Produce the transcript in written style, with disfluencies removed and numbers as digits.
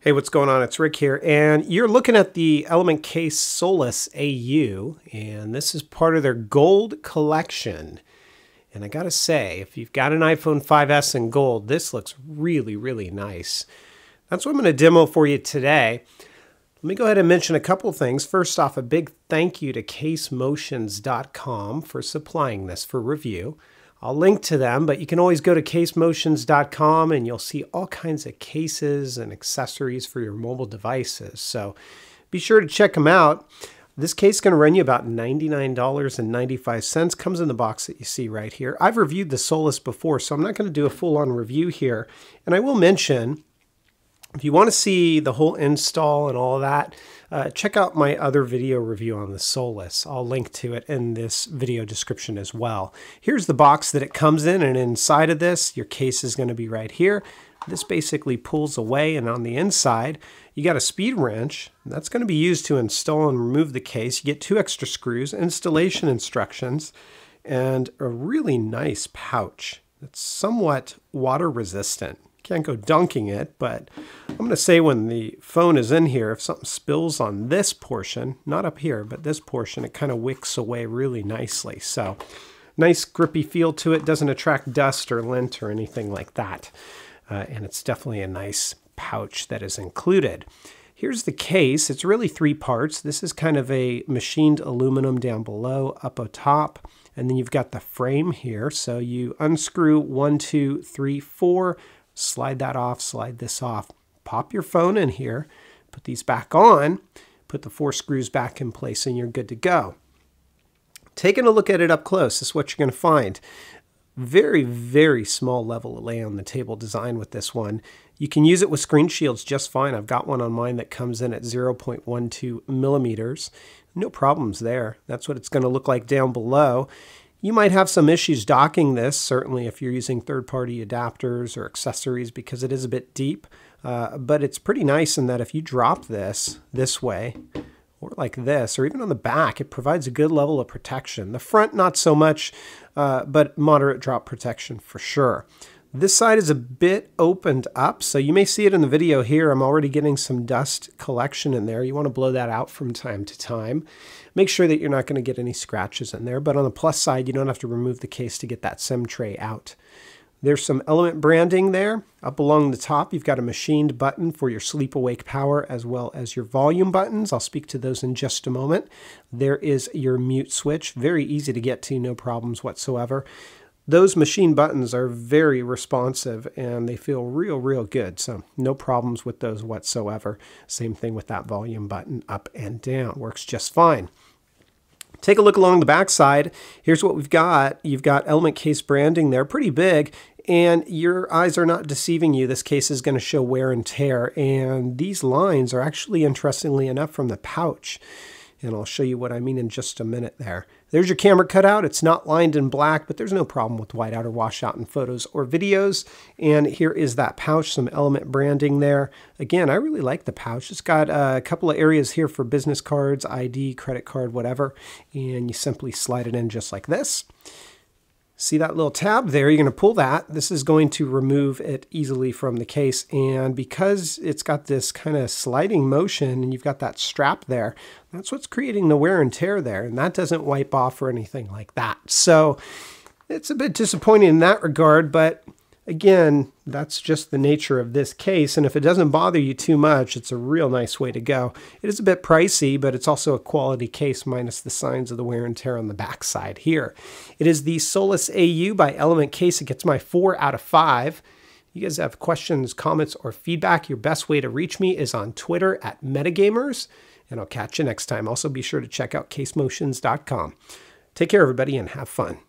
Hey, what's going on? It's Rick here, and you're looking at the Element Case Solace Au, and this is part of their gold collection. And I gotta say, if you've got an iPhone 5S in gold, this looks really, really nice. That's what I'm going to demo for you today. Let me go ahead and mention a couple of things. First off, a big thank you to casemotions.com for supplying this for review. I'll link to them, but you can always go to casemotions.com and you'll see all kinds of cases and accessories for your mobile devices. So be sure to check them out. This case is going to run you about $99.95. Comes in the box that you see right here. I've reviewed the Solace before, so I'm not going to do a full-on review here. And I will mention, if you want to see the whole install and all of that, check out my other video review on the Solace. I'll link to it in this video description as well. Here's the box that it comes in, and inside of this, your case is going to be right here. This basically pulls away, and on the inside, you got a speed wrench. That's going to be used to install and remove the case. You get 2 extra screws, installation instructions, and a really nice pouch. It's somewhat water resistant. Can't go dunking it, but I'm going to say when the phone is in here, if something spills on this portion, not up here, but this portion, it kind of wicks away really nicely. So nice grippy feel to it. Doesn't attract dust or lint or anything like that. And it's definitely a nice pouch that is included. Here's the case. It's really 3 parts. This is kind of a machined aluminum down below, up on top. And then you've got the frame here. So you unscrew 1, 2, 3, 4, slide that off, slide this off, pop your phone in here, put these back on, put the 4 screws back in place, and you're good to go. Taking a look at it up close, this is what you're going to find. Very, very small level of lay on the table design with this one. You can use it with screen shields just fine. I've got one on mine that comes in at 0.12 millimeters. No problems there. That's what it's going to look like down below. You might have some issues docking this, certainly if you're using third-party adapters or accessories, because it is a bit deep. But it's pretty nice in that if you drop this way, or like this, or even on the back, it provides a good level of protection. The front, not so much, but moderate drop protection for sure. This side is a bit opened up, so you may see it in the video here. I'm already getting some dust collection in there. You want to blow that out from time to time. Make sure that you're not going to get any scratches in there, but on the plus side, you don't have to remove the case to get that SIM tray out. There's some Element branding there. Up along the top, you've got a machined button for your sleep-awake power as well as your volume buttons. I'll speak to those in just a moment. There is your mute switch. Very easy to get to, no problems whatsoever. Those machine buttons are very responsive and they feel real good. So no problems with those whatsoever. Same thing with that volume button up and down. Works just fine. Take a look along the back side. Here's what we've got. You've got Element Case branding there, pretty big, and your eyes are not deceiving you. This case is going to show wear and tear, and these lines are actually, interestingly enough, from the pouch. And I'll show you what I mean in just a minute there. There's your camera cutout. It's not lined in black, but there's no problem with whiteout or washout in photos or videos. And here is that pouch, some Element branding there. Again, I really like the pouch. It's got a couple of areas here for business cards, ID, credit card, whatever. And you simply slide it in just like this. See that little tab there? You're going to pull that. This is going to remove it easily from the case. And because it's got this kind of sliding motion and you've got that strap there, that's what's creating the wear and tear there. And that doesn't wipe off or anything like that. So it's a bit disappointing in that regard, but again, that's just the nature of this case. And if it doesn't bother you too much, it's a real nice way to go. It is a bit pricey, but it's also a quality case minus the signs of the wear and tear on the back side here. It is the Solace Au by Element Case. It gets my 4 out of 5. You guys have questions, comments, or feedback, your best way to reach me is on Twitter at Metagamers, and I'll catch you next time. Also, be sure to check out casemotions.com. Take care, everybody, and have fun.